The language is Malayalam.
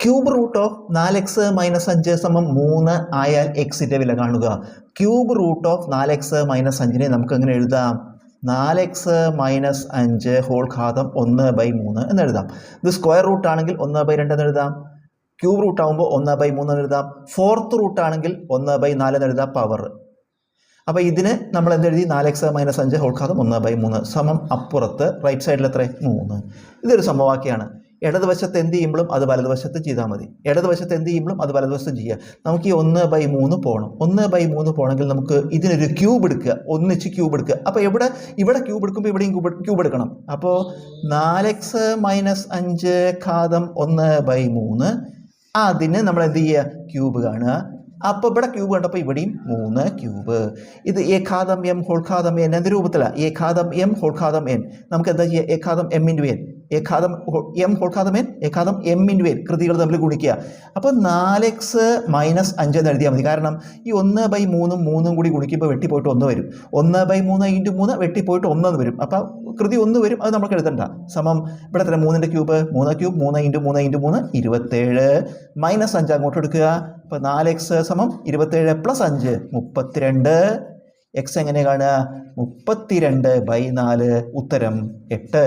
Cube root of 4x minus 5 സമം 3 ആയാൽ എക്സിൻ്റെ വില കാണുക. Cube root of 4x minus 5നെ നമുക്ക് എങ്ങനെ എഴുതാം? 4x മൈനസ് 5 ഹോൾ ഘാതം 1/3 എന്ന് എഴുതാം. ഇത് സ്ക്വയർ റൂട്ട് ആണെങ്കിൽ 1/2 എന്ന് എഴുതാം. ക്യൂബ് റൂട്ട് ആകുമ്പോൾ 1/3 എന്ന് എഴുതാം. ഫോർത്ത് റൂട്ട് ആണെങ്കിൽ 1/4 എന്ന് എഴുതാം പവർ. അപ്പോൾ ഇതിന് നമ്മൾ എന്തെഴുതി? 4x മൈനസ് 5 ഹോൾ ഘാതം 1/3 സമം അപ്പുറത്ത് റൈറ്റ് സൈഡിൽ എത്ര? 3. ഇതൊരു സമവാക്യമാണ്. ഇടതുവശത്ത് എന്ത് ചെയ്യുമ്പോഴും അത് വലതുവശത്ത് ചെയ്താൽ മതി. ഇടതുവശത്ത് എന്ത് ചെയ്യുമ്പോഴും അത് വലതുവശത്ത് ചെയ്യുക. നമുക്ക് ഈ 1/3 പോകണം. 1/3 പോകണമെങ്കിൽ നമുക്ക് ഇതിനൊരു ക്യൂബ് എടുക്കുക, ഒന്നിച്ച് ക്യൂബ് എടുക്കുക. അപ്പോൾ ഇവിടെ ക്യൂബ് എടുക്കുമ്പോൾ ഇവിടെയും ക്യൂബ് എടുക്കണം. അപ്പോൾ 4x മൈനസ് 5 ഘാതം 1/3 അതിന് നമ്മൾ എന്ത് ചെയ്യുക? ക്യൂബ് കാണുക. അപ്പോൾ ഇവിടെ ക്യൂബ് കണ്ടപ്പോൾ ഇവിടെയും 3 ക്യൂബ്. ഇത് എ ഘാതം എം ഹോൾ ഘാതം എൻ എന്ന രൂപത്തിലാണ്. എ ഘാതം എം ഹോൾ ഘാതം എൻ. നമുക്ക് എന്താ ചെയ്യുക? എ ഘാതം എം ഇൻറ്റു എൻ, എ ഘാതം എം ഹോൾ ഘാതം എൻ, എ ഘാതം എം ഇൻറ്റു എൻ കൃതികൾ തമ്മിൽ ഗുണിക്കുക. അപ്പോൾ 4x മൈനസ് 5 എന്ന് എഴുതിയാൽ മതി. കാരണം ഈ 1/3 കൂടി ഗുണിക്കുമ്പോൾ വെട്ടിപ്പോയിട്ട് 1 വരും. 1/3 ഇൻറ്റു 3 വെട്ടിപ്പോയിട്ട് 1 എന്ന് വരും. അപ്പോൾ കൃതി 1 വരും. അത് നമുക്ക് എഴുതണ്ട. സമം ഇവിടെ എത്ര? 3ൻ്റെ cube, 3 cube, 3 into 3 into 3 27 minus 5 അങ്ങോട്ട് എടുക്കുക. അപ്പോൾ 4x സമം 27 പ്ലസ് 5 32. എക്സ് എങ്ങനെ കാണുക? 32/4. ഉത്തരം 8.